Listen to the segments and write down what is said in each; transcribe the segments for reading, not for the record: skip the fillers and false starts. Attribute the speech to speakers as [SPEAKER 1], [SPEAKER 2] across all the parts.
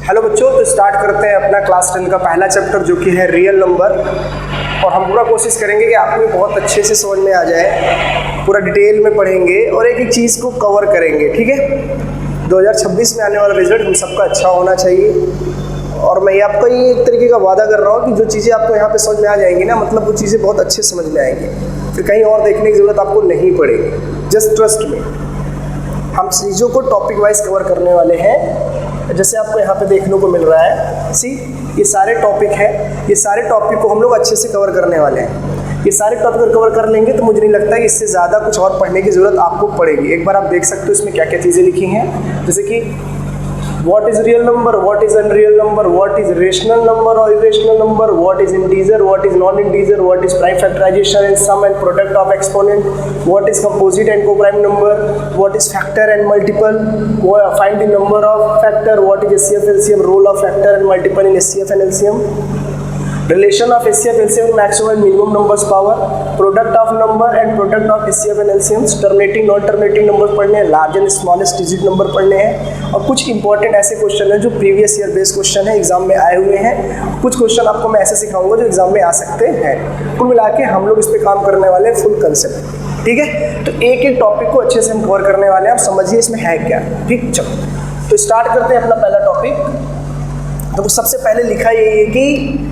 [SPEAKER 1] Hello बच्चों, तो start करते हैं अपना क्लास 10 का पहला चैप्टर जो कि है रियल नंबर। और हम पूरा कोशिश करेंगे कि आपको बहुत अच्छे से समझ में आ जाए, पूरा डिटेल में पढ़ेंगे और एक एक चीज़ को कवर करेंगे। ठीक है, 2026 में आने वाला रिजल्ट हम सबका अच्छा होना चाहिए। और मैं आपको ये एक तरीके का वादा कर रहा हूँ कि जो चीज़ें आपको यहाँ पे समझ में आ जाएंगी ना, मतलब वो चीज़ें बहुत अच्छे समझ में आएंगी, फिर कहीं और देखने की ज़रूरत आपको नहीं पड़ेगी। जस्ट ट्रस्ट में हम चीज़ों को टॉपिक वाइज कवर करने वाले हैं। जैसे आपको यहाँ पे देखने को मिल रहा है, सी ये सारे टॉपिक हैं, ये सारे टॉपिक को हम लोग अच्छे से कवर करने वाले हैं। ये सारे टॉपिक कवर कर लेंगे तो मुझे नहीं लगता कि इससे ज़्यादा कुछ और पढ़ने की ज़रूरत आपको पड़ेगी। एक बार आप देख सकते हो इसमें क्या क्या चीज़ें लिखी हैं, जैसे कि what is real number, what is unreal number, what is rational number or irrational number, what is integer, what is non-integer, what is prime factorization and sum and product of exponent, what is composite and co-prime number, what is factor and multiple, find the number of factor, what is HCF LCM, role of factor and multiple in HCF and LCM, relation of HCF LCM maximum and minimum numbers power, product of number and product of HCF and LCM, terminating non terminating numbers पढ़ने हैं, large and smallest digit number पढ़ने हैं, और कुछ important ऐसे question हैं जो previous year based question है, एग्जाम में आए हुए हैं। कुछ क्वेश्चन आपको मैं ऐसे सिखाऊंगा जो एग्जाम में आ सकते हैं। कुल मिला के हम लोग इस पर काम करने वाले हैं, फुल कंसेप्ट। ठीक है, तो एक एक टॉपिक को अच्छे से हम कवर करने वाले हैं। आप समझिए इसमें है क्या। ठीक, चलो तो स्टार्ट करते हैं अपना पहला टॉपिक। तो सबसे पहले लिखा ये है कि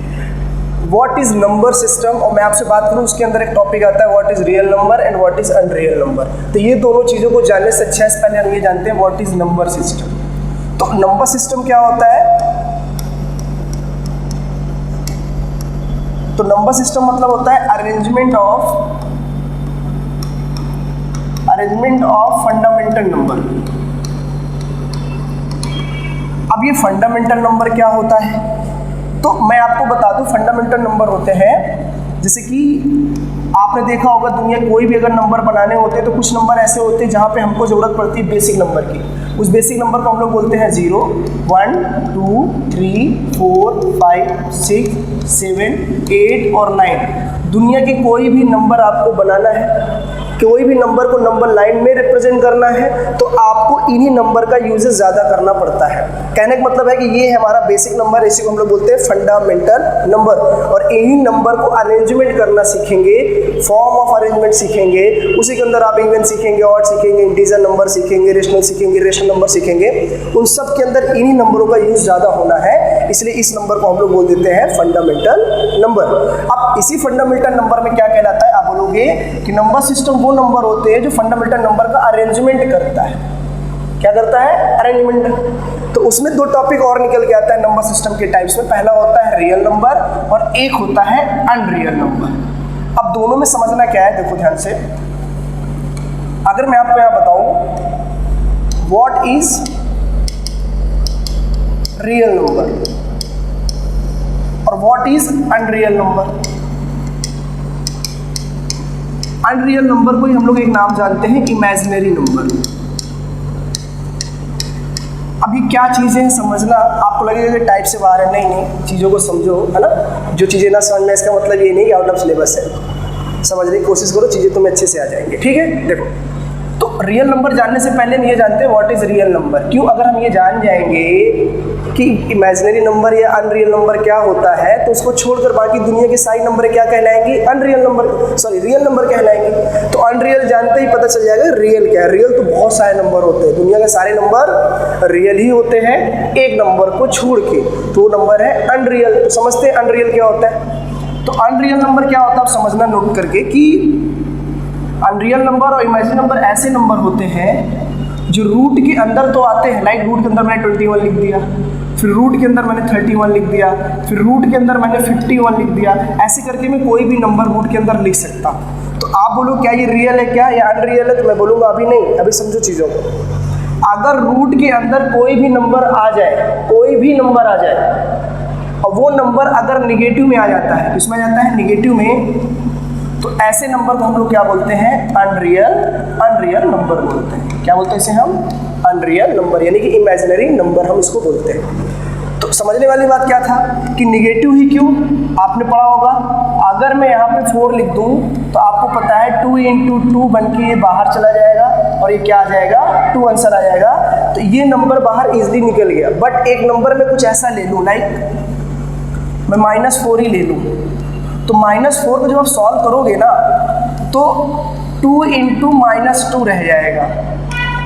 [SPEAKER 1] व्हाट इज नंबर सिस्टम, और मैं आपसे बात करूं उसके अंदर एक टॉपिक आता है what is real number and what is unreal number. तो ये दोनों चीज़ों को जानने से अच्छा है पहले हम ये जानते हैं व्हाट इज नंबर सिस्टम। तो नंबर सिस्टम क्या होता है? तो नंबर सिस्टम मतलब होता है अरेंजमेंट ऑफ फंडामेंटल नंबर। अब ये फंडामेंटल नंबर क्या होता है? तो मैं आपको बता दूं, फंडामेंटल नंबर होते हैं, जैसे कि आपने देखा होगा दुनिया कोई भी अगर नंबर बनाने होते हैं तो कुछ नंबर ऐसे होते हैं जहाँ पे हमको ज़रूरत पड़ती है बेसिक नंबर की। उस बेसिक नंबर को हम लोग बोलते हैं 0, 1, 2, 3, 4, 5, 6, 7, 8 और 9। दुनिया के कोई भी नंबर आपको बनाना है, कोई भी नंबर को नंबर लाइन में रिप्रेजेंट करना है तो आपको इन्हीं नंबर का यूजेस ज़्यादा करना पड़ता है। कहने का मतलब है कि ये है हमारा बेसिक नंबर, इसी को हम लोग बोलते हैं फंडामेंटल नंबर। और इन्हीं नंबर को अरेंजमेंट करना सीखेंगे, फॉर्म ऑफ अरेंजमेंट सीखेंगे, उसी के अंदर आप इवन सीखेंगे, ऑड सीखेंगे, इंटीजर नंबर सीखेंगे, रेशनल सीखेंगे, रेशनल नंबर सीखेंगे। उन सब के अंदर इन्हीं नंबरों का यूज ज़्यादा होना है, इसलिए इस नंबर को हम लोग बोल देते हैं फंडामेंटल नंबर। अब इसी फंडामेंटल नंबर में क्या कहलाता है? आप बोलोगे कि नंबर सिस्टम वो नंबर होते हैं जो फंडामेंटल नंबर का अरेंजमेंट करता है। क्या करता है? अरेंजमेंट। तो उसमें दो टॉपिक और निकल के आता है नंबर सिस्टम के टाइप्स में। पहला होता है रियल नंबर और एक होता है अनरियल नंबर। अब दोनों में समझना क्या है, देखो ध्यान से। अगर मैं आपको यहां बताऊं व्हाट इज रियल नंबर और what is unreal number. Unreal number को ही हम लोग एक नाम जानते हैं इमेजिनरी नंबर। अभी क्या चीज़ें समझना, आपको लगेगा कि टाइप से बाहर है, नहीं, चीज़ों को समझो, है ना। जो चीज़ें ना समझ में, इसका मतलब ये नहीं कि आउट ऑफ सिलेबस है। समझने की कोशिश करो, चीज़ें तुम्हें अच्छे से आ जाएंगे। ठीक है, देखो तो रियल नंबर जानने से पहले हम ये जानते हैं व्हाट इज रियल नंबर। क्यों? अगर हम ये जान जाएंगे कि इमेजिनरी नंबर या अनरियल नंबर क्या होता है तो उसको छोड़कर बाकी दुनिया के सारी नंबर क्या कहलाएंगी? Unreal number, sorry real number कहलाएंगे। तो अनरियल जानते ही पता चल जाएगा रियल क्या है। रियल तो बहुत सारे नंबर होते हैं, दुनिया के सारे नंबर रियल ही होते हैं, एक नंबर को छोड़ के, तो नंबर है अनरियल। तो समझते हैं अनरियल क्या होता है। तो अनरियल नंबर क्या होता है आप समझना नोट करके कि अनरियल नंबर और इमेजिनरी नंबर ऐसे नंबर होते हैं जो रूट के अंदर तो आते हैं, लाइक रूट के अंदर मैंने 21 लिख दिया, फिर रूट के अंदर मैंने 31 लिख दिया, फिर रूट के अंदर मैंने 51 लिख दिया। ऐसे करके मैं कोई भी नंबर रूट के अंदर लिख सकता। तो आप बोलो क्या ये रियल है क्या या अनरियल है? तो मैं बोलूँगा अभी नहीं, अभी समझो चीज़ों को। अगर रूट के अंदर कोई भी नंबर आ जाए, कोई भी नंबर आ जाए और वो नंबर अगर निगेटिव में आ जाता है, किसमें आ जाता है? निगेटिव में, तो ऐसे नंबर को हम लोग क्या बोलते हैं? अनरियल नंबर बोलते हैं। क्या बोलते हैं इसे हम? अनरियल नंबर, यानी कि इमेजिनरी नंबर हम इसको बोलते हैं। तो समझने वाली बात क्या था कि निगेटिव ही क्यों? आपने पढ़ा होगा अगर मैं यहाँ पे 4 लिख दूँ तो आपको पता है 2 × 2 बन के ये बाहर चला जाएगा और ये क्या आ जाएगा? 2 आंसर आ जाएगा। तो ये नंबर बाहर इजीली निकल गया। बट एक नंबर में कुछ ऐसा ले लूँ, लाइक मैं -4 ही ले लूँ, तो -4 को जब आप सॉल्व करोगे ना तो 2 × -2 रह जाएगा।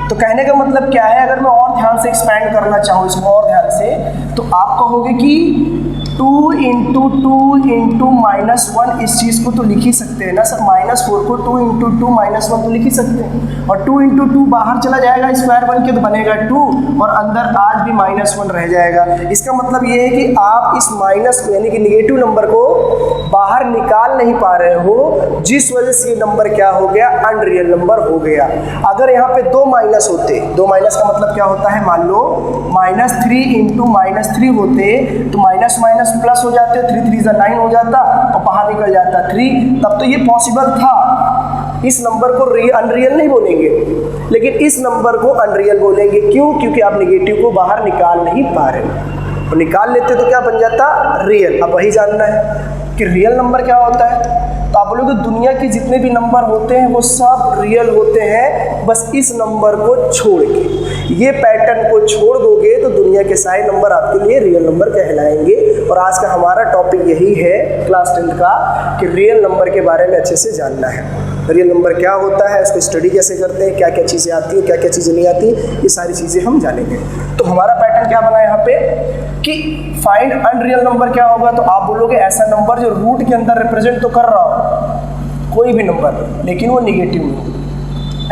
[SPEAKER 1] तो कहने का मतलब क्या है, अगर मैं और ध्यान से एक्सपैंड करना चाहूँ इसको और ध्यान से, तो आप कहोगे कि 2 × 2 × -1, इस चीज़ को तो लिख ही सकते हैं ना सर, -4 को 2 × 2 -1 तो लिख ही सकते हैं, और 2 × 2 बाहर चला जाएगा स्क्वायर बन के तो बनेगा 2, और अंदर आज भी -1 रह जाएगा। इसका मतलब ये है कि आप इस माइनस यानी कि निगेटिव नंबर को बाहर निकाल नहीं पा रहे हो, जिस वजह से ये नंबर क्या हो गया, अनरियल नंबर हो गया। अगर यहाँ पे 2 माइनस होते, 2 माइनस का मतलब क्या होता है, मान लो -3 × -3 होते तो माइनस माइनस प्लस हो जाते, 3 3 × 9 हो जाता और बाहर निकल जाता 3, तब तो ये पॉसिबल था। इस नंबर को अनरियल नहीं बोलेंगे, लेकिन इस नंबर को अनरियल बोलेंगे। क्यों? क्योंकि आप निगेटिव को बाहर निकाल नहीं पा रहे, तो निकाल लेते तो क्या बन जाता, रियल। अब वही जानना है कि रियल नंबर क्या होता है। तो आप बोलोगे दुनिया के जितने भी नंबर होते हैं वो सब रियल होते हैं, बस इस नंबर को छोड़ के। ये पैटर्न को छोड़ दोगे तो दुनिया के सारे नंबर आपके लिए रियल नंबर कहलाएंगे। और आज का हमारा टॉपिक यही है क्लास 10 का, कि रियल नंबर के बारे में अच्छे से जानना है। रियल नंबर क्या होता है, इसको स्टडी कैसे करते हैं, क्या क्या चीज़ें आती हैं, क्या क्या चीज़ें नहीं आती, ये सारी चीज़ें हम जानेंगे। तो हमारा पैटर्न क्या बना यहाँ पे कि फाइंड अनरियल नंबर क्या होगा, तो आप बोलोगे ऐसा नंबर जो रूट के अंदर रिप्रेजेंट तो कर रहा हो कोई भी नंबर, लेकिन वो निगेटिव में हो।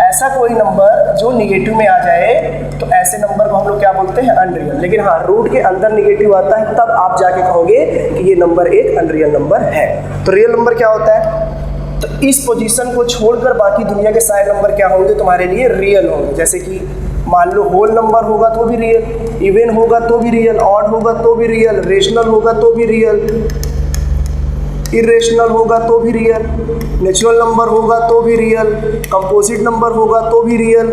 [SPEAKER 1] ऐसा कोई नंबर जो निगेटिव में आ जाए तो ऐसे नंबर को हम लोग क्या बोलते हैं, अनरियल। लेकिन हाँ, रूट के अंदर निगेटिव आता है तब आप जाके कहोगे कि ये नंबर एक अनरियल नंबर है। तो रियल नंबर क्या होता है, तो इस पोजीशन को छोड़कर बाकी दुनिया के सारे नंबर क्या होंगे, तुम्हारे लिए रियल होंगे। जैसे कि मान लो होल नंबर होगा तो भी रियल, इवन होगा तो भी रियल, ऑड होगा तो भी रियल, रेशनल होगा तो भी रियल, इरेशनल होगा तो भी रियल, नेचुरल नंबर होगा तो भी रियल, कंपोजिट नंबर होगा तो भी रियल,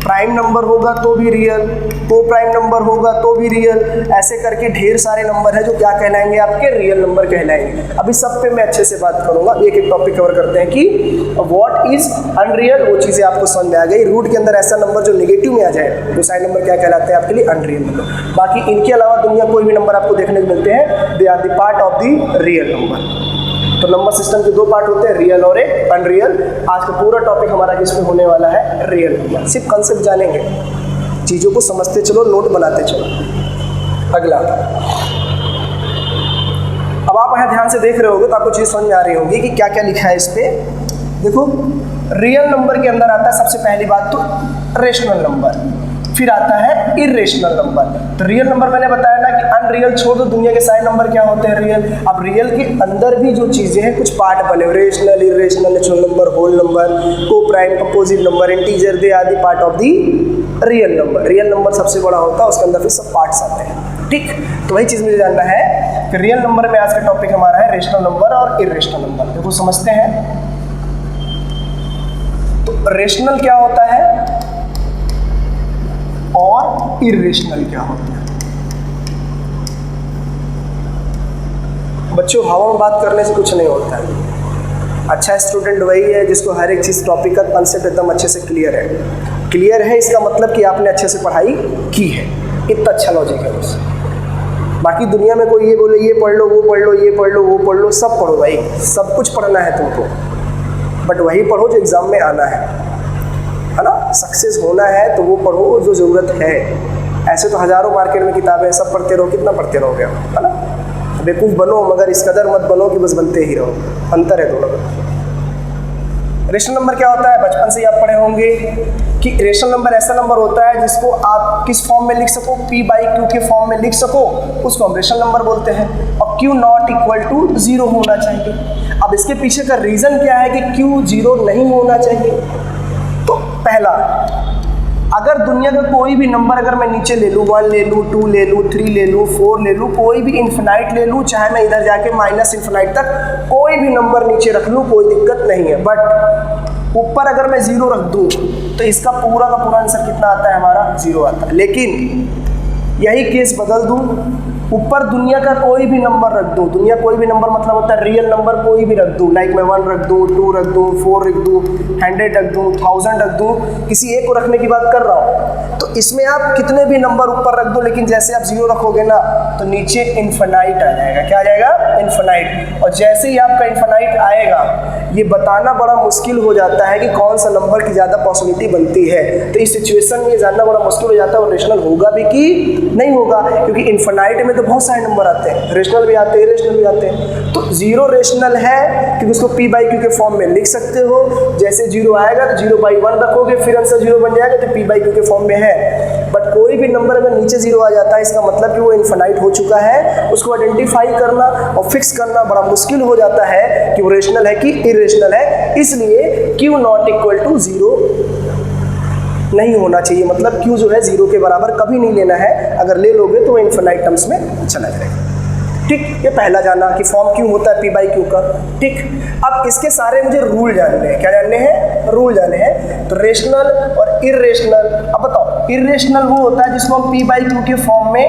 [SPEAKER 1] प्राइम नंबर होगा तो भी रियल, को प्राइम नंबर होगा तो भी रियल। ऐसे करके ढेर सारे नंबर हैं जो क्या कहलाएंगे, आपके रियल नंबर कहलाएंगे। अभी सब पे मैं अच्छे से बात करूंगा, एक एक टॉपिक कवर करते हैं कि व्हाट इज अनरियल, वो चीज़ें आपको समझ में आ गई। रूट के अंदर ऐसा नंबर जो निगेटिव में आ जाए तो सारे नंबर क्या कहलाते हैं आपके लिए, अनरियल नंबर। बाकी इनके अलावा दुनिया कोई भी नंबर आपको देखने को मिलते हैं, they are the part of the real number. तो नंबर सिस्टम के 2 पार्ट होते हैं, रियल और एक अनरियल। आज का पूरा टॉपिक हमारा जिसमें होने वाला है रियल नंबर। सिर्फ कंसेप्ट जानेंगे, चीज़ों को समझते चलो, नोट बनाते चलो। अगला, अब आप यहाँ ध्यान से देख रहे होगे तो आपको चीज़ समझ में आ रही होगी कि क्या क्या लिखा है इस पे। देखो, रियल नंबर के अंदर आता है सबसे पहली बात तो रेशनल नंबर, फिर आता है इरेशनल नंबर। तो रियल नंबर मैंने बताया ना कि अनरियल छोड़ दो, दुनिया के सारे नंबर क्या होते हैं, रियल। अब रियल के अंदर भी जो चीज़ें हैं कुछ पार्ट बने हुए, rational, irrational, natural number, whole number, coprime, composite number, integer, they are the part of the real number. Real number सबसे बड़ा होता है, उसके अंदर फिर सब पार्ट्स आते हैं। ठीक, तो वही चीज़ मुझे जानना है कि रियल नंबर में आज का टॉपिक हमारा है रेशनल नंबर और इरेशनल नंबर। देखो समझते हैं, तो रेशनल क्या होता है और इरेशनल क्या होता है। बच्चों, हवा में बात करने से कुछ नहीं होता है। अच्छा स्टूडेंट वही है जिसको हर एक चीज़ टॉपिक का कंसेप्ट एकदम अच्छे से क्लियर है। क्लियर है इसका मतलब कि आपने अच्छे से पढ़ाई की है, इतना अच्छा लॉजिक है बस। बाकी दुनिया में कोई ये बोले ये पढ़ लो, वो पढ़ लो, ये पढ़ लो, वो पढ़ लो, सब पढ़ो भाई, सब कुछ पढ़ना है तुमको, बट वही पढ़ो जो एग्ज़ाम में आना है ना। सक्सेस होना है तो वो पढ़ो जो ज़रूरत है। ऐसे तो हज़ारों मार्केट में किताबें हैं, सब पढ़ते रहो, कितना पढ़ते रहोगे आप, है ना। बेवकूफ़ बनो मगर इस कदर मत बनो कि बस बनते ही रहो, अंतर है दोनों में। रेशनल नंबर क्या होता है, बचपन से ही आप पढ़े होंगे कि रेशनल नंबर ऐसा नंबर होता है जिसको आप किस फॉर्म में लिख सको, p/q के फॉर्म में लिख सको, उसको हम रेशनल नंबर बोलते हैं। और q नॉट इक्वल टू 0 होना चाहिए। अब इसके पीछे का रीज़न क्या है कि q 0 नहीं होना चाहिए। तो पहला, अगर दुनिया का कोई भी नंबर अगर मैं नीचे ले लूँ, 1 ले लूँ, 2 ले लूँ, 3 ले लूँ, 4 ले लूँ, कोई भी इन्फिनाइट ले लूँ, चाहे मैं इधर जाके माइनस इन्फिनाइट तक कोई भी नंबर नीचे रख लूँ, कोई दिक्कत नहीं है। बट ऊपर अगर मैं 0 रख दूँ तो इसका पूरा का पूरा आंसर कितना आता है हमारा, 0 आता है। लेकिन यही केस बदल दूँ ऊपर दुनिया का कोई भी नंबर रख दो, दुनिया कोई भी नंबर मतलब होता है रियल नंबर कोई भी रख दूँ, लाइक मैं 1 रख दूँ, 2 रख दूँ, 4 रख दूँ, 100 रख दूँ, 1000 रख दूँ, किसी एक को रखने की बात कर रहा हूँ। तो इसमें आप कितने भी नंबर ऊपर रख दो, लेकिन जैसे आप 0 रखोगे ना तो नीचे इन्फिनाइट आ जाएगा। क्या आ जाएगा? इन्फिनाइट। और जैसे ही आपका इन्फिनाइट आएगा, ये बताना बड़ा मुश्किल हो जाता है कि कौन सा नंबर की ज़्यादा पॉसिबिलिटी बनती है। तो इस सिचुएशन में ये जानना बड़ा मुश्किल हो जाता है और रेशनल होगा भी कि नहीं होगा, क्योंकि इन्फिनाइट में तो बहुत सारे नंबर आते हैं, रेशनल भी आते हैं, इरेशनल भी आते हैं। तो 0 रेशनल है क्योंकि उसको p/q के फॉर्म में लिख सकते हो। जैसे 0 आएगा तो 0/1 रखोगे, फिर आंसर 0 बन जाएगा, तो p/q के फॉर्म में है। बट कोई भी नंबर अगर नीचे 0 आ जाता है, इसका मतलब कि वो इन्फिनाइट हो चुका है। उसको आइडेंटिफाई करना और फिक्स करना बड़ा मुश्किल हो जाता है कि वो रेशनल है कि इरेशनल है। इसलिए q नॉट इक्वल टू 0 नहीं होना चाहिए, मतलब q जो है 0 के बराबर कभी नहीं लेना है। अगर ले लोगे तो वो इन्फिनाइट टर्म्स में चला जाएगा। ठीक, ये पहला जाना कि फॉर्म क्यों होता है p/q का। ठीक, अब इसके सारे मुझे रूल जानने हैं। क्या जानने हैं? रूल जानने हैं। तो रेशनल और इरेशनल, अब बताओ, इरेशनल वो होता है जिसको हम p/q के फॉर्म में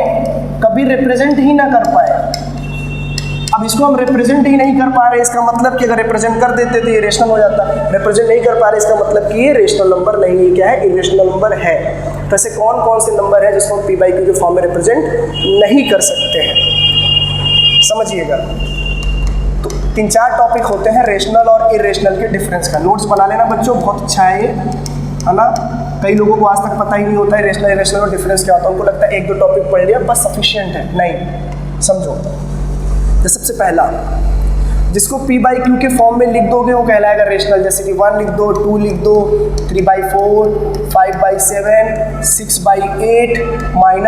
[SPEAKER 1] कभी रिप्रेजेंट ही ना कर पाए। अब इसको हम रिप्रेजेंट ही नहीं कर पा रहे, इसका मतलब कि अगर रिप्रेजेंट कर देते तो ये रेशनल हो जाता। रिप्रेजेंट नहीं कर पा रहे, इसका मतलब कि ये रेशनल नंबर नहीं है, क्या है? इरेशनल नंबर है। तो ऐसे कौन कौन से नंबर है जिसको हम p/q के फॉर्म में रिप्रेजेंट नहीं कर सकते हैं, समझिएगा। तो 3-4 टॉपिक होते हैं रेशनल और इरेशनल के डिफरेंस का। नोट्स बना लेना बच्चों, बहुत अच्छा है ये, है ना। कई लोगों को आज तक पता ही नहीं होता है रेशनल इरेशनल और डिफरेंस क्या होता है। उनको लगता है 1-2 टॉपिक पढ़ लिया बस सफिशिएंट है। नहीं, समझो। तो सबसे पहला, जिसको p/q के फॉर्म में लिख दोगे वो कहलाएगा रेशनल। जैसे कि 1 लिख दो, 2 लिख दो, 3/4, 5/7, 6/8, -1,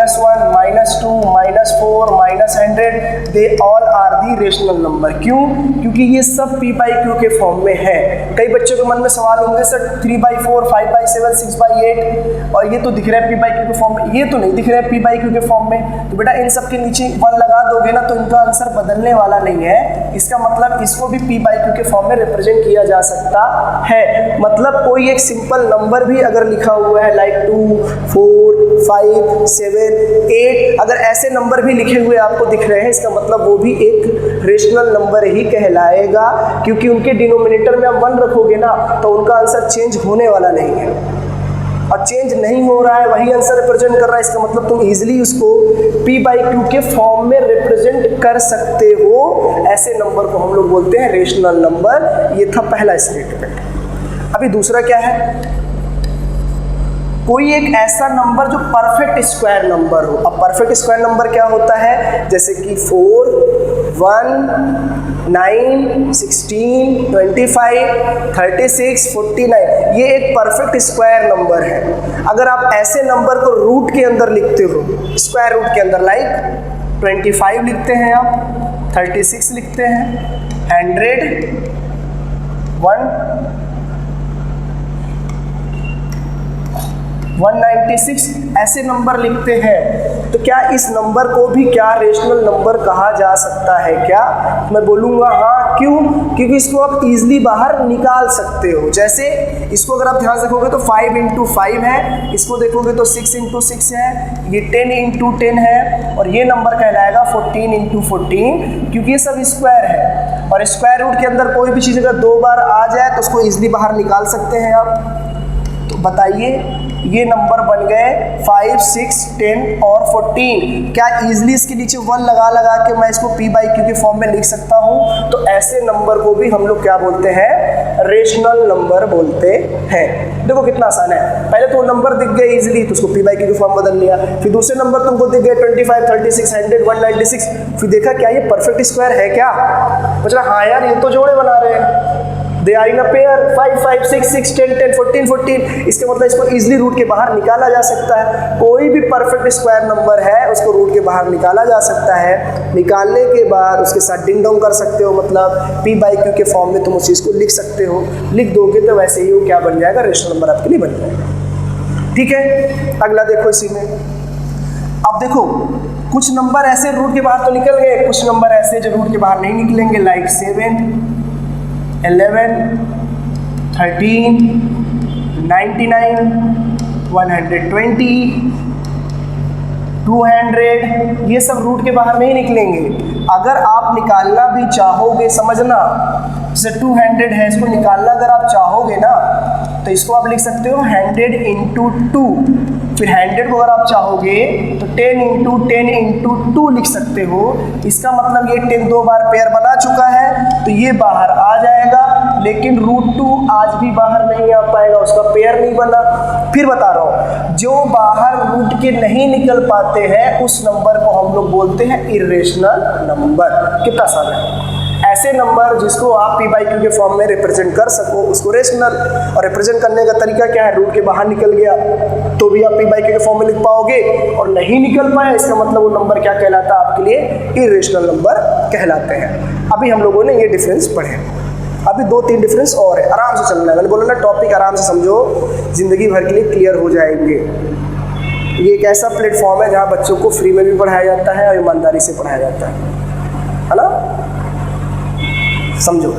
[SPEAKER 1] -2, -4, -100, they all are the rational number. क्यों? क्योंकि ये सब p/q के फॉर्म में है। कई बच्चों के मन में सवाल होंगे, सर 3/4, 5/7, 6/8 और ये तो दिख रहा है p/q के फॉर्म में, ये तो नहीं दिख रहा है p/q के फॉर्म में। तो बेटा इन सब के नीचे 1 लगा दोगे ना तो इनका आंसर बदलने वाला नहीं है। इसका मतलब इसको भी p/q के फॉर्म में रिप्रेजेंट किया जा सकता है। मतलब कोई एक सिंपल नंबर भी अगर लिखा हुआ है लाइक 2, 4, 5, 7, 8, अगर ऐसे नंबर भी लिखे हुए आपको दिख रहे हैं, इसका मतलब वो भी एक रेशनल नंबर ही कहलाएगा, क्योंकि उनके डिनोमिनेटर में आप 1 रखोगे ना तो उनका आंसर चेंज होने वाला नहीं है। और चेंज नहीं हो रहा है, वही आंसर रिप्रेजेंट कर रहा है, इसका मतलब तुम इजीली उसको p/q के फॉर्म में रिप्रेजेंट कर सकते हो। ऐसे नंबर को हम लोग बोलते हैं रेशनल नंबर। ये था पहला स्टेटमेंट। अभी दूसरा क्या है? कोई एक ऐसा नंबर जो परफेक्ट स्क्वायर नंबर हो। अब परफेक्ट स्क्वायर नंबर क्या होता है? जैसे कि 4, 1, 9, 16, 25, 36, 49, ये एक परफेक्ट स्क्वायर नंबर है। अगर आप ऐसे नंबर को रूट के अंदर लिखते हो, स्क्वायर रूट के अंदर, लाइक 25 लिखते हैं आप, 36 लिखते हैं, 100, 196 ऐसे नंबर लिखते हैं, तो क्या इस नंबर को भी क्या रेशनल नंबर कहा जा सकता है? क्या मैं बोलूँगा हाँ। क्यों? क्योंकि इसको आप इजीली बाहर निकाल सकते हो। जैसे इसको अगर आप ध्यान से देखोगे तो 5 × 5 है, इसको देखोगे तो 6 × 6 है, ये 10 × 10 है, और ये नंबर कहलाएगा 14 × 14, क्योंकि ये सब स्क्वायर है। और स्क्वायर रूट के अंदर कोई भी चीज़ अगर 2 बार आ जाए तो उसको इजीली बाहर निकाल सकते हैं आप। तो बताइए, ये नंबर बन गए 5, 6, 10 और 14। क्या इजीली इसके नीचे 1 लगा के मैं इसको p/q के फॉर्म में लिख सकता हूँ? तो ऐसे नंबर को भी हम लोग क्या बोलते हैं? रेशनल नंबर बोलते हैं। देखो कितना आसान है। पहले तो नंबर दिख गए इजीली तो उसको p/q के फॉर्म बदल लिया। फिर दूसरे नंबर तुमको दिख गए 25, 36, 100, 196। फिर देखा क्या ये परफेक्ट स्क्वायर है क्या? मतलब हाँ यार, ये तो जोड़े बना रहे हैं, they are in a pair, 5, 5, 6, 6, 10, 10, 14, 14। इसके मतलब इसको इजीली रूट के बाहर निकाला जा सकता है। कोई भी परफेक्ट स्क्वायर नंबर है उसको रूट के बाहर निकाला जा सकता है। निकालने के बाद उसके साथ डिंग डोंग कर सकते हो, मतलब p/q के फॉर्म में तुम उस चीज़ को लिख सकते हो। लिख दोगे तो वैसे ही वो क्या बन जाएगा? रेशनल नंबर आपके लिए बन जाएगा। ठीक है, अगला देखो इसी में। अब देखो कुछ नंबर ऐसे रूट के बाहर तो निकल गए, कुछ नंबर ऐसे जो रूट के बाहर नहीं निकलेंगे, लाइक 7, 11, 13, 99, 120, 200, ये सब रूट के बाहर नहीं निकलेंगे। अगर आप निकालना भी चाहोगे, समझना, जैसे 200 है, इसको निकालना अगर आप चाहोगे ना तो इसको आप लिख सकते हो 100 इंटू 2, फिर 100 को अगर आप चाहोगे तो 10 इंटू 10 इंटू 2 लिख सकते हो। इसका मतलब ये 10 दो बार पेयर बना चुका है तो ये बाहर आ जाएगा, लेकिन √2 आज भी बाहर नहीं आ पाएगा, उसका पेयर नहीं बना। फिर बता रहा हूँ, जो बाहर रूट के नहीं निकल पाते हैं उस नंबर को हम लोग बोलते हैं इर्रेशनल नंबर। कितना आसान है। ऐसे नंबर जिसको आप p/q के फॉर्म में रिप्रेजेंट कर सको उसको रेशनल, और रिप्रेजेंट करने का तरीका क्या है, रूट के बाहर निकल गया तो भी आप p/q के फॉर्म में लिख पाओगे, और नहीं निकल पाया इसका मतलब वो नंबर क्या कहलाता है आपके लिए, इर्रेशनल नंबर कहलाते हैं। अभी हम लोगों ने ये डिफरेंस पढ़े, अभी 2-3 डिफरेंस और है, आराम से चलना है। मैंने बोला ना टॉपिक आराम से समझो, जिंदगी भर के लिए क्लियर हो जाएंगे। ये एक ऐसा प्लेटफॉर्म है जहाँ बच्चों को फ्री में भी पढ़ाया जाता है और ईमानदारी से पढ़ाया जाता है ना, समझो।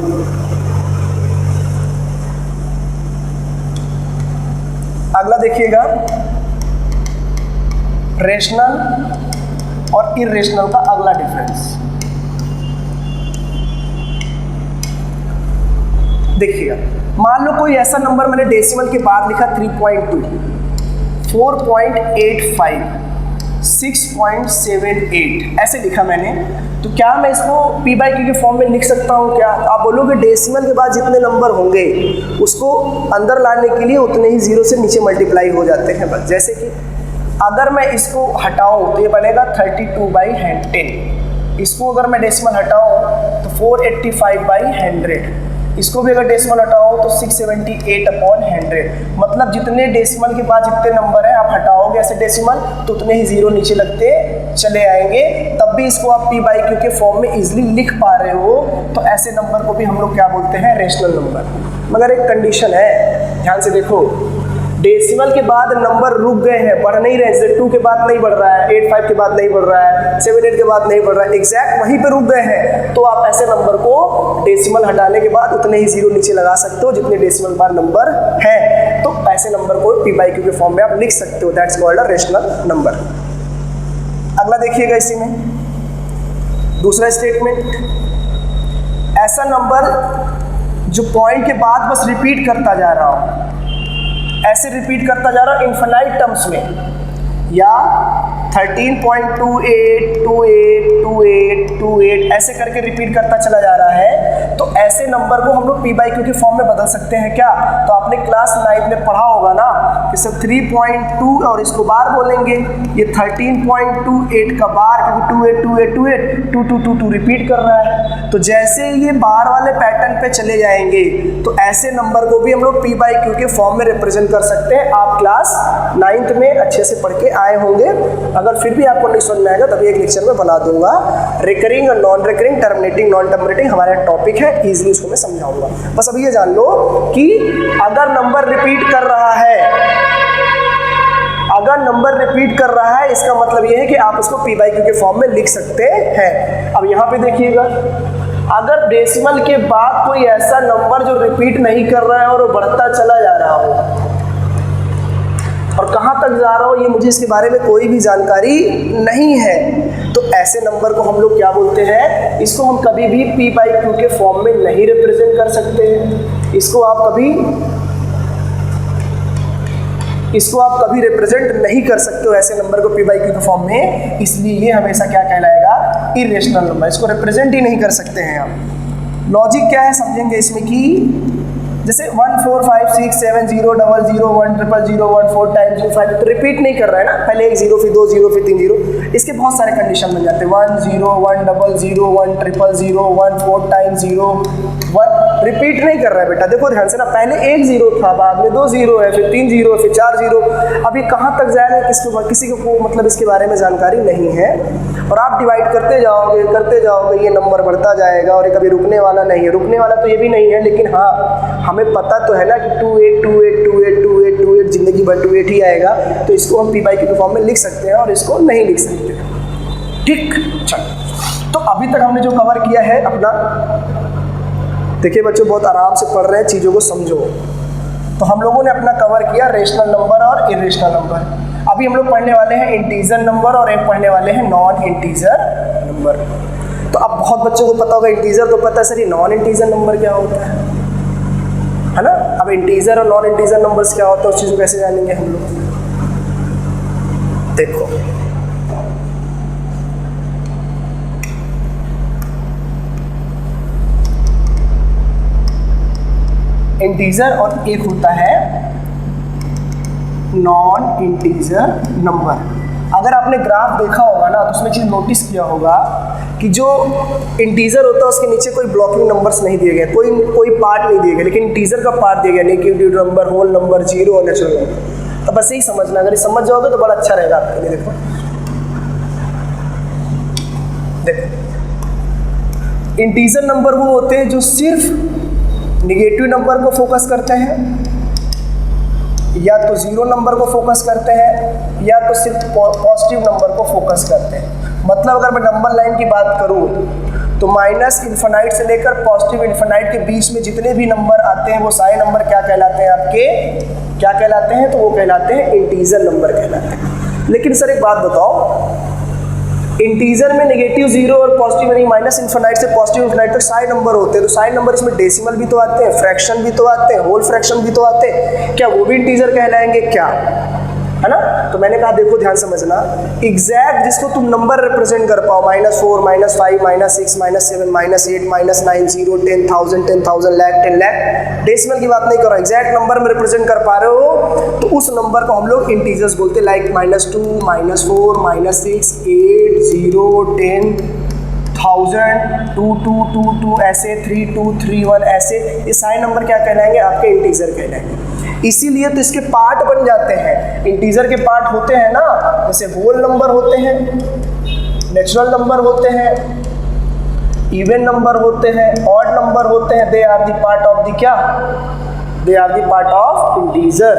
[SPEAKER 1] अगला देखिएगा, रेशनल और इर्रेशनल का अगला डिफरेंस देखिएगा। मान लो कोई ऐसा नंबर मैंने डेसिमल के बाद लिखा 3.2, 4.85, 6.78 ऐसे लिखा मैंने, तो क्या मैं इसको p/q के फॉर्म में लिख सकता हूँ क्या? आप बोलोगे डेसिमल के बाद जितने नंबर होंगे उसको अंदर लाने के लिए उतने ही जीरो से नीचे मल्टीप्लाई हो जाते हैं बस। जैसे कि अगर मैं इसको हटाऊँ तो ये बनेगा 32/10, इसको अगर मैं डेसिमल हटाऊँ तो 485/100, इसको भी अगर डेसिमल हटाओ तो 678/100। मतलब जितने डेसिमल के बाद जितने नंबर हैं आप हटाओगे ऐसे डेसिमल तो उतने ही जीरो नीचे लगते चले आएंगे, तब भी इसको आप p/q के फॉर्म में इजीली लिख पा रहे हो। तो ऐसे नंबर को भी हम लोग क्या बोलते हैं, रेशनल नंबर। मगर एक कंडीशन है, ध्यान से देखो, डेसिमल के बाद नंबर रुक गए हैं, बढ़ नहीं रहे, जैसे 2 के बाद नहीं बढ़ रहा है, 85 के बाद नहीं बढ़ रहा है, 78 के बाद नहीं बढ़ रहा है, एग्जैक्ट वहीं पे रुक गए हैं, तो आप ऐसे नंबर को डेसिमल हटाने के बाद उतने ही जीरो नीचे लगा सकते हो जितने डेसिमल बार नंबर है। तो ऐसे नंबर को p/q के फॉर्म में आप लिख सकते हो, that's called a rational number. अगला देखिएगा, इसी में दूसरा स्टेटमेंट, ऐसा नंबर जो पॉइंट के बाद बस रिपीट करता जा रहा हो, ऐसे रिपीट करता जा रहा है इनफिनाइट टर्म्स में, या 13.28282828 ऐसे करके रिपीट करता चला जा रहा है, तो ऐसे नंबर को हम लोग p/q के फॉर्म में बदल सकते हैं क्या? तो आपने क्लास 9 में पढ़ा होगा ना कि सब 3.2 और इसको बार बोलेंगे, ये 13.28 का बार, क्योंकि 282828 2222 रिपीट कर रहा है। तो जैसे ये बार वाले पैटर्न पे चले जाएंगे तो ऐसे नंबर को भी हम लोग p/q के फॉर्म में रिप्रेजेंट कर सकते हैं। आप क्लास 9th में अच्छे से पढ़ के आए होंगे, अगर फिर भी आपको नहीं समझ में आएगा तभी एक लेक्चर में बना दूंगा। रिकरिंग और non recurring, terminating non terminating हमारा टॉपिक है, इजीली उसको मैं समझाऊंगा। बस अभी ये जान लो कि अगर नंबर रिपीट कर रहा है, अगर नंबर रिपीट कर रहा है इसका मतलब ये है कि आप उसको p/q के फॉर्म में लिख सकते हैं। अब यहाँ पे देखिएगा, अगर डेसिमल के बाद कोई ऐसा नंबर जो रिपीट नहीं कर रहा है और वो बढ़ता चला जा रहा हो, और कहाँ तक जा रहा हो ये मुझे इसके बारे में कोई भी जानकारी नहीं है, तो ऐसे नंबर को हम लोग क्या बोलते हैं, इसको हम कभी भी p/q के फॉर्म में नहीं रिप्रेजेंट कर सकते हैं। इसको आप कभी रिप्रेजेंट नहीं कर सकते हो ऐसे नंबर को p/q के फॉर्म में, इसलिए ये हमेशा क्या कहलाएगा, इर्रेशनल नंबर। इसको रिप्रेजेंट ही नहीं कर सकते हैं आप। लॉजिक क्या है समझेंगे इसमें कि जैसे 1 4 5 6 7 0 0 0 1 0 0 1 4 टाइम्स 5, तो रिपीट नहीं कर रहा है ना, पहले एक 0 फिर 2 0 फिर 3 0, इसके बहुत सारे कंडीशन बन जाते हैं। 1 0 1 0 0 1 0 0 1 4 टाइम्स 0 1, रिपीट नहीं कर रहा है बेटा। देखो ध्यान से ना, पहले एक 0 था, बाद में 2 0 है, फिर 3 0 फिर 4 0, अभी कहाँ तक जाएगा किसी को मतलब इसके बारे में जानकारी नहीं है। और आप डिवाइड करते जाओगे ये नंबर बढ़ता जाएगा, और ये कभी रुकने वाला नहीं है। रुकने वाला तो ये भी नहीं है, लेकिन हाँ हमें पता तो है ना कि 28282828 जिंदगी भर 28 ही आएगा, तो इसको हम p/q के फॉर्म में लिख सकते हैं और इसको नहीं लिख सकते। ठीक, चलो तो अभी तक हमने जो कवर किया है अपना, देखिए बच्चों बहुत आराम से पढ़ रहे हैं, चीज़ों को समझो। तो हम लोगों ने अपना कवर किया रेशनल नंबर और इर्रेशनल नंबर। अब अभी हम लोग पढ़ने वाले हैं इंटीजर नंबर और एक पढ़ने वाले हैं नॉन इंटीजर नंबर। तो अब बहुत बच्चों को पता होगा इंटीजर तो पता है सर, ये नॉन इंटीजर नंबर क्या होता है ना। अब इंटीजर और नॉन इंटीजर नंबर्स क्या होता है उस चीज़ को कैसे जानेंगे हम लोग। देखो इंटीजर और एक होता है नॉन इंटीजर नंबर। अगर आपने ग्राफ देखा होगा ना तो उसमें चीज़ नोटिस किया होगा कि जो इंटीजर होता है उसके नीचे कोई ब्लॉकिंग नंबर्स नहीं दिए गए, कोई पार्ट नहीं दिए गए, लेकिन इंटीजर का पार्ट दिया गया, negative number, whole number, zero और नेचुरल नंबर। तो बस यही समझना, अगर ये समझ जाओगे तो बड़ा अच्छा रहेगा आपके लिए। देखो इंटीजर नंबर वो होते हैं जो सिर्फ नेगेटिव नंबर को फोकस करते हैं, या तो जीरो नंबर को फोकस करते हैं, या तो सिर्फ पॉजिटिव नंबर को फोकस करते हैं। मतलब अगर मैं नंबर लाइन की बात करूं तो माइनस इन्फिनाइट से लेकर पॉजिटिव इन्फिनाइट के बीच में जितने भी नंबर आते हैं वो सारे नंबर क्या कहलाते हैं आपके, क्या कहलाते हैं, तो वो कहलाते हैं इंटीजर नंबर कहलाते हैं। लेकिन सर एक बात बताओ, इंटीजर में नेगेटिव जीरो और पॉजिटिव यानी माइनस इन्फिनाइट से पॉजिटिव इन्फिनाइट तक सारे नंबर होते हैं, तो सारे नंबर इसमें डेसिमल भी तो आते हैं, फ्रैक्शन भी तो आते हैं, होल फ्रैक्शन भी तो आते हैं, क्या वो भी इंटीजर कहलाएंगे क्या, है ना। तो मैंने कहा देखो ध्यान समझना, एग्जैक्ट जिसको तुम नंबर रिप्रेजेंट कर पाओ, -4, -5, -6, -7, -8, -9, 0, 10,000, 10,000, लाख, 10 लाख, डेसिमल की बात नहीं कर रहा, एग्जैक्ट नंबर में रिप्रेजेंट कर पा रहे हो तो उस नंबर को हम लोग इंटीजर्स बोलते हैं। लाइक -2, -4, -6, 8, 0, 10, 1000, 2, 2, 2, 2 ऐसे, 3, 2, 3, 1 ऐसे, ये सारे नंबर क्या कहलाएंगे आपके इंटीजर कहलाएंगे। इसीलिए तो इसके पार्ट बन जाते हैं। इंटीजर के पार्ट होते हैं ना, जैसे होल नंबर होते हैं, नेचुरल नंबर होते हैं, इवन नंबर होते हैं, ऑड नंबर होते हैं, they are the part of the क्या, they are the part of integer.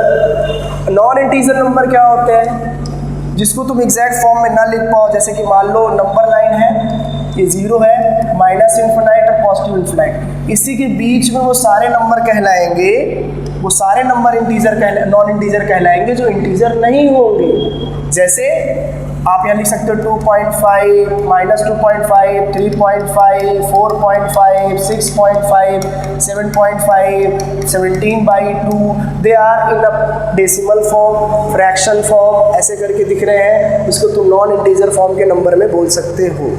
[SPEAKER 1] Non integer number क्या होते हैं, जिसको तुम एग्जैक्ट फॉर्म में ना लिख पाओ, जैसे कि मान लो नंबर लाइन है, ये जीरो है, माइनस इन्फिनाइट और पॉजिटिव इन्फिनाइट, इसी के बीच में वो सारे नंबर कहलाएंगे, वो सारे नंबर इंटीजर नॉन इंटीजर कहलाएंगे जो इंटीजर नहीं होंगे। जैसे आप यहाँ लिख सकते हो 2.5, -2.5, 3.5, 4.5, 6.5, 7.5, 17/2, they are in a decimal form, fraction form, ऐसे करके दिख रहे हैं, इसको तुम नॉन इंटीजर फॉर्म के नंबर में बोल सकते हो।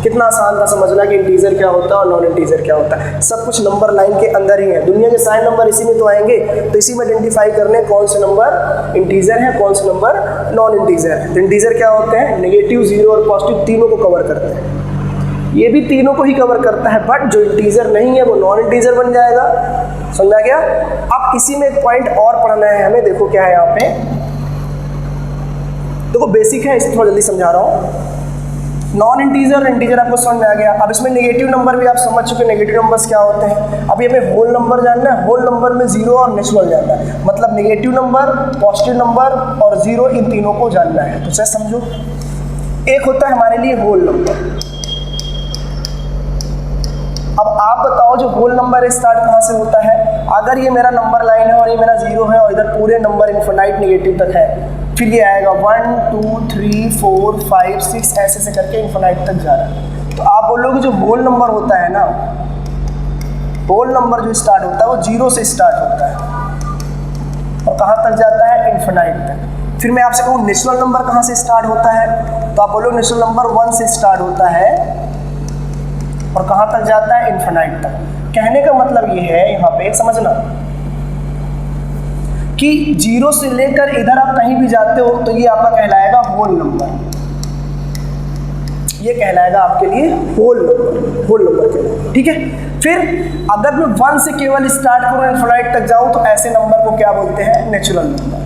[SPEAKER 1] कितना आसान था समझना कि इंटीजर क्या होता है और नॉन इंटीजर क्या होता है। सब कुछ नंबर लाइन के अंदर ही है, दुनिया के सारे नंबर इसी में तो आएंगे, तो इसी में आइडेंटिफाई करने कौन से नंबर इंटीजर है, कौन से नंबर नॉन इंटीजर है। तो इंटीजर क्या होते हैं, नेगेटिव, जीरो और पॉजिटिव तीनों को कवर करते हैं, ये भी तीनों को ही कवर करता है, बट जो इंटीजर नहीं है वो नॉन इंटीजर बन जाएगा। समझा गया। अब इसी में एक पॉइंट और पढ़ना है हमें, देखो क्या है यहाँ पे, देखो बेसिक है, इसे थोड़ा जल्दी समझा रहा हूँ। नॉन इंटीजर और इंटीजर आपको समझ में आ गया। अब इसमें नेगेटिव नंबर भी आप समझ चुके, नेगेटिव नंबर्स क्या होते हैं। अब ये हमें होल नंबर जानना है, होल नंबर में जीरो और नेचुरल जानना है, मतलब नेगेटिव नंबर, पॉजिटिव नंबर और जीरो, इन तीनों को जानना है। तो सर समझो, एक होता है हमारे लिए होल नंबर। अब आप बताओ जो होल नंबर स्टार्ट कहाँ से होता है। अगर ये मेरा नंबर लाइन है और ये मेरा जीरो है और इधर पूरे नंबर इन्फिनाइट नेगेटिव तक है, फिर ये आएगा 1, 2, 3, 4, 5, 6 ऐसे से करके इन्फिनाइट तक जा रहा है। तो आप बोलोगे जो होल नंबर होता है ना, होल नंबर जो स्टार्ट होता है वो जीरो से स्टार्ट होता है और कहाँ तक जाता है, इन्फिनाइट तक। फिर मैं आपसे कहूँ नेचुरल नंबर कहाँ से स्टार्ट होता है, तो आप बोलोगे नेचुरल नंबर 1 से स्टार्ट होता है और कहाँ तक जाता है, इन्फिनाइट तक। कहने का मतलब ये है यहाँ पे समझना कि जीरो से लेकर इधर आप कहीं भी जाते हो तो ये आपका कहलाएगा होल नंबर, ये कहलाएगा आपके लिए होल नंबर, होल नंबर कहलाएगा। ठीक है। फिर अगर मैं 1 से केवल स्टार्ट करूँ इन्फिनाइट तक जाऊँ तो ऐसे नंबर को क्या बोलते हैं, नेचुरल नंबर।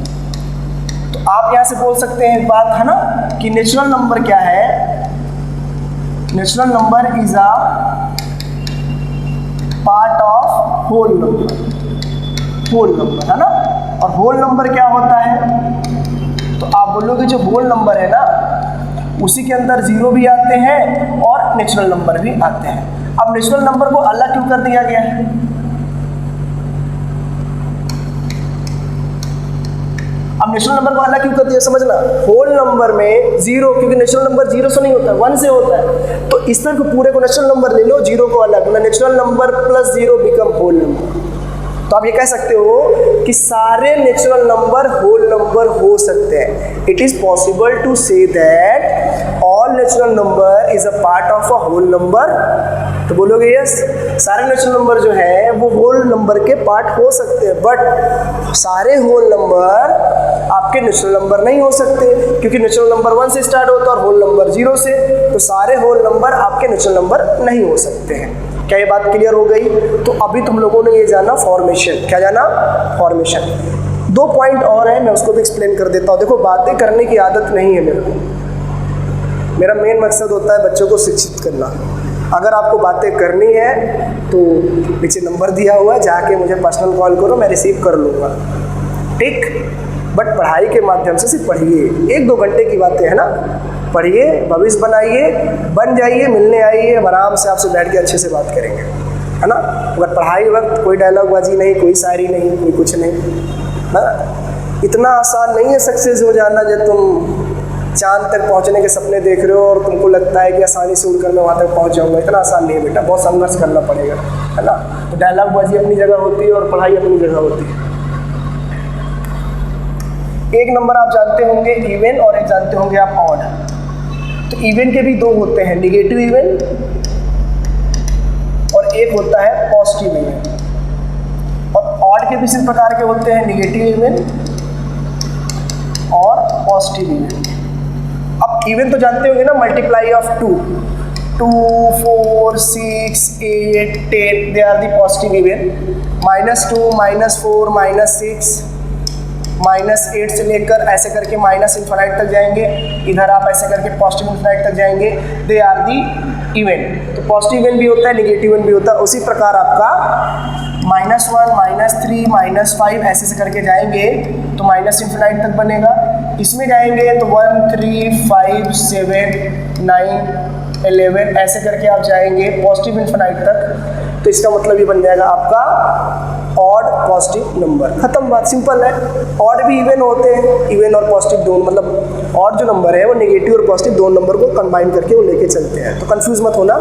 [SPEAKER 1] तो आप यहाँ से बोल सकते हैं एक बात है ना कि नेचुरल नंबर क्या है, natural number is a part of whole number, whole number है ना। और होल नंबर क्या होता है, तो आप बोलोगे जो होल नंबर है ना उसी के अंदर जीरो भी आते हैं और नेचुरल नंबर भी आते हैं। अब नेचुरल नंबर को अलग क्यों कर दिया गया है, अब अब नेचुरल नंबर को अलग क्यों कर दिया समझना, होल नंबर में जीरो, क्योंकि नेचुरल नंबर जीरो से नहीं होता, 1 से होता है, तो इस तरह के पूरे को नेचुरल नंबर ले लो, जीरो को अलग, natural number plus zero become whole number. तो आप ये कह सकते हो कि सारे नेचुरल नंबर होल नंबर हो सकते हैं। It is possible to say that all natural number is a part of a whole number. तो बोलोगे यस, सारे नेचुरल नंबर जो है वो होल नंबर के पार्ट हो सकते हैं, बट सारे होल नंबर आपके नेचुरल नंबर नहीं हो सकते, क्योंकि नेचुरल नंबर 1 से स्टार्ट होता है और होल नंबर 0 से, तो सारे होल नंबर आपके नेचुरल नंबर नहीं हो सकते हैं। क्या ये बात क्लियर हो गई? तो अभी तुम लोगों ने ये जाना फॉर्मेशन, क्या जाना? फॉर्मेशन। 2 पॉइंट और है, मैं उसको भी एक्सप्लेन कर देता हूँ। देखो, बातें करने की आदत नहीं है मेरे को, मेरा मेन मकसद होता है बच्चों को शिक्षित करना। अगर आपको बातें करनी है तो नीचे नंबर दिया हुआ है, जाके मुझे पर्सनल कॉल करो, मैं रिसीव कर लूँगा, ठीक? बट पढ़ाई के माध्यम से सिर्फ पढ़िए, 1-2 घंटे की बातें है ना, पढ़िए, भविष्य बनाइए, बन जाइए, मिलने आइए, आराम से आपसे बैठ के अच्छे से बात करेंगे, है ना। अगर पढ़ाई वक्त कोई डायलॉग बाजी नहीं, कोई शायरी नहीं, कोई कुछ नहीं, है ना। इतना आसान नहीं है सक्सेस हो जाना जब तुम चांद तक पहुंचने के सपने देख रहे हो और तुमको लगता है कि आसानी से उड़कर मैं वहाँ तक पहुंच जाऊँगा। इतना आसान नहीं है बेटा, बहुत संघर्ष करना पड़ेगा, है ना। तो डायलॉग बाजी अपनी जगह होती है और पढ़ाई अपनी जगह होती है। एक नंबर आप जानते होंगे इवन, और एक जानते होंगे आप ऑड। तो इवन के भी 2 होते हैं, निगेटिव इवन और एक होता है पॉजिटिव इवन। और ऑड के भी इसी प्रकार के होते हैं, निगेटिव इवन और पॉजिटिव इवन। अब इवन तो जानते होंगे ना, multiply of 2, 4, 6, 8, 10, they are the positive even. -2, -4, -6, -8 से लेकर ऐसे करके -इन्फिनिट तक जाएंगे, इधर आप ऐसे करके पॉजिटिव इन्फिनिट तक जाएंगे, दे आर दी इवन। तो पॉजिटिव इवन भी होता है, निगेटिव इवन भी होता है। उसी प्रकार आपका -1, -3, -5 ऐसे से करके जाएंगे तो इन्फिनिट तक बनेगा। इसमें जाएंगे तो 1, 3, 5, 7, 9, 11 ऐसे करके आप जाएंगे पॉजिटिव इन्फिनिट तक। तो इसका मतलब ये बन जाएगा आपका ऑड पॉजिटिव नंबर। खत्म बात, सिंपल है। ऑड भी इवन होते हैं, इवन और पॉजिटिव दोनों, मतलब ऑड जो नंबर है वो नेगेटिव और पॉजिटिव दोनों नंबर को कंबाइन करके वो लेके चलते हैं। तो कंफ्यूज मत होना,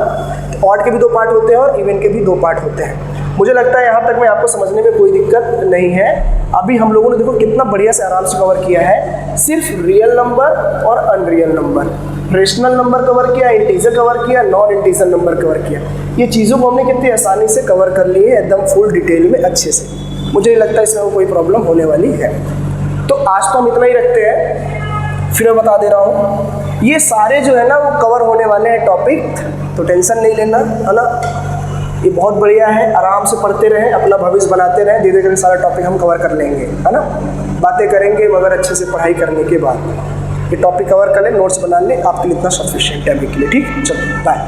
[SPEAKER 1] ऑड के भी 2 पार्ट होते हैं और इवन के भी 2 पार्ट होते हैं। मुझे लगता है यहाँ तक में आपको समझने में कोई दिक्कत नहीं है। अभी हम लोगों ने देखो कितना बढ़िया से आराम से कवर किया है, सिर्फ रियल नंबर और unreal number, rational number cover किया, इंटीजर कवर किया, नॉन इंटीजर नंबर कवर किया। ये चीज़ों को हमने कितनी आसानी से कवर कर ली है, एकदम फुल डिटेल में अच्छे से। मुझे नहीं लगता इसमें कोई प्रॉब्लम होने वाली है। तो आज तो हम इतना ही रखते हैं, फिर मैं बता दे रहा हूँ ये सारे जो है ना वो कवर होने वाले हैं टॉपिक, तो टेंशन नहीं लेना, है ना। ये बहुत बढ़िया है, आराम से पढ़ते रहें, अपना भविष्य बनाते रहें, धीरे धीरे सारा टॉपिक हम कवर कर लेंगे, है ना। बातें करेंगे मगर अच्छे से पढ़ाई करने के बाद। ये टॉपिक कवर कर लें, नोट्स बना लें, आपके लिए इतना सफिशिएंट है अभी के लिए, ठीक। चलो बाय।